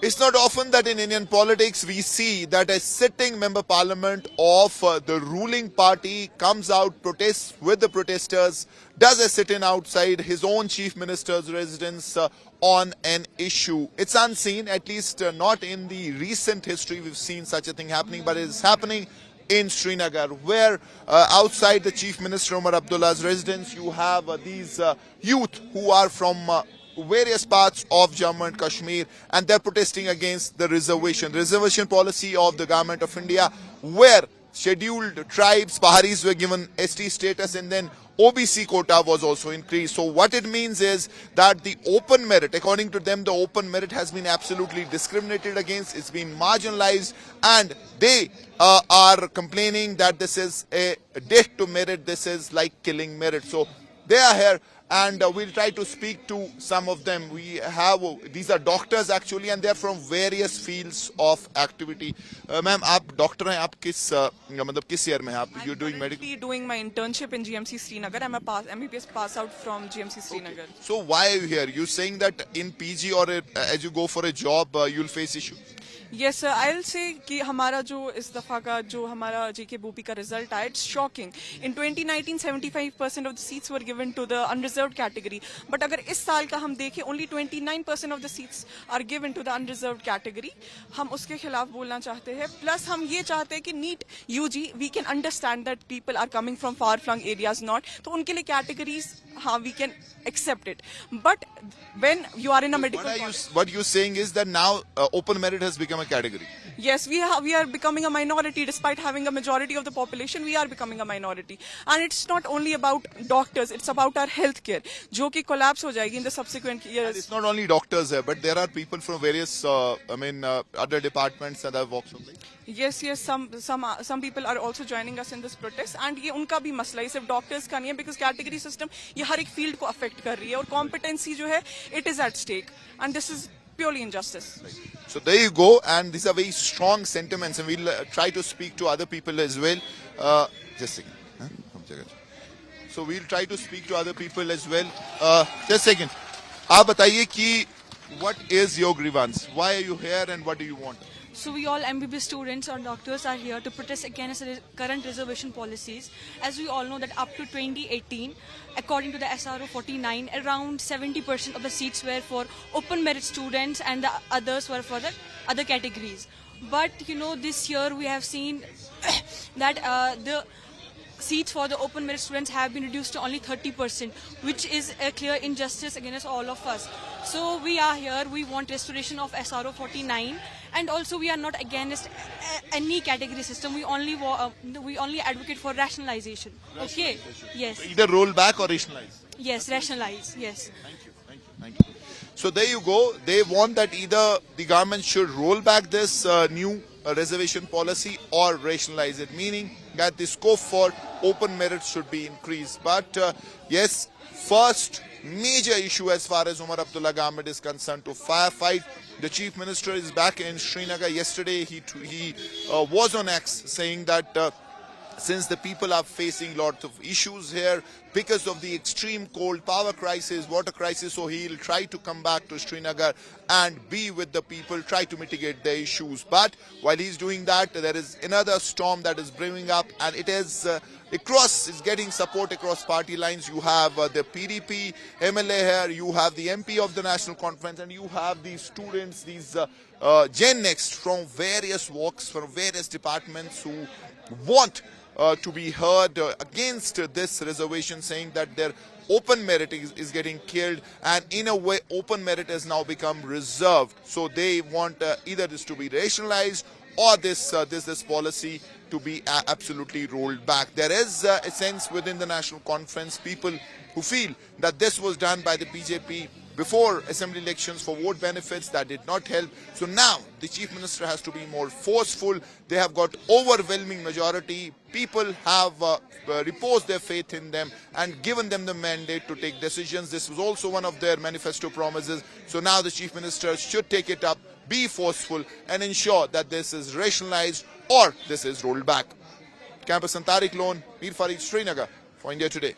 It's not often that in Indian politics we see that a sitting member parliament of the ruling party comes out, protests with the protesters, does a sit-in outside his own chief minister's residence on an issue. It's unseen, at least not in the recent history we've seen such a thing happening, but it is happening in Srinagar, where outside the Chief Minister Omar Abdullah's residence, you have these youth who are from various parts of Jammu and Kashmir, and they're protesting against the reservation policy of the government of India, where scheduled tribes, Paharis, were given ST status, and then OBC quota was also increased. So what it means is that the open merit, according to them, the open merit has been absolutely discriminated against, it's been marginalized, and they are complaining that this is a death to merit, this is like killing merit. So they are here, and we'll try to speak to some of them. We have, these are doctors actually, and they're from various fields of activity. Ma'am, आप doctor हैं, आप किस मतलब किस year में हैं आप? You're doing medical? I'm doing my internship in GMC Srinagar. I'm a MBBS pass out from GMC Srinagar. Okay. So why are you here? You saying that in PG or as you go for a job, you'll face issue? Yes sir, I'll say कि हमारा जो इस दफा का जो हमारा JK BOP का result आया, it's shocking. In 2019, 75% of the seats were given to the unreserved category. But अगर इस साल का हम देखें, only 29% of the seats are given to the unreserved category. हम उसके खिलाफ बोलना चाहते हैं. Plus हम ये चाहते हैं कि NEET UG, we can understand that people are coming from far-flung areas, not. तो उनके लिए categories, हाँ, we can accept it. But when you are in a medical college, What you're saying is that now open merit has become a category. yes, we are becoming a minority. Despite having a majority of the population, we are becoming a minority. And it's not only about doctors, it's about our healthcare, जो कि collapse हो जाएगी in the subsequent years. And it's not only doctors here, but there are people from various, other departments and other walks of life. Yes, some people are also joining us in this protest, and ये उनका भी मसला है, सिर्फ doctors का नहीं है, because category system ये हर एक field को affect कर रही है, और competency जो है, it is at stake, and this is purely injustice. So there you go, and these are very strong sentiments, and we'll try to speak to other people as well. Just a second. Huh? So we'll try to speak to other people as well. Just a second. आप बताइए कि what is your grievance? Why are you here, and what do you want? So we all MBBS students or doctors are here to protest against the current reservation policies. As we all know that up to 2018, according to the SRO 49, around 70% of the seats were for open merit students and the others were for the other categories. But you know, this year we have seen that the seats for the open merit students have been reduced to only 30%, which is a clear injustice against all of us. So we are here, we want restoration of SRO 49, and also we are not against any category system. We only advocate for rationalization. Okay? Yes. So either roll back or rationalize. Yes, rationalize. Yes. Thank you. So there you go. They want that either the government should roll back this new reservation policy or rationalize it, meaning that the scope for open merit should be increased. But yes, first major issue as far as Omar Abdullah government is concerned, to firefight. The Chief Minister is back in Srinagar. Yesterday he was on X saying that since the people are facing lots of issues here because of the extreme cold, power crisis, water crisis, so he'll try to come back to Srinagar and be with the people, try to mitigate their issues. But while he's doing that, there is another storm that is brewing up, and it is it's getting support across party lines. You have the PDP MLA here, you have the MP of the National Conference, and you have these students, these Gen Next from various walks, from various departments who want to be heard against this reservation, saying that their open merit is getting killed, and in a way open merit has now become reserved. So they want either this to be rationalized or this policy to be absolutely rolled back. There is a sense within the National Conference, people who feel that this was done by the BJP before assembly elections for vote benefits, that did not help. So now the Chief Minister has to be more forceful. They have got overwhelming majority. People have reposed their faith in them and given them the mandate to take decisions. This was also one of their manifesto promises. So now the Chief Minister should take it up, be forceful, and ensure that this is rationalized or this is rolled back. Campus Tariq Lone, Mir Farid, Srinagar, for India Today.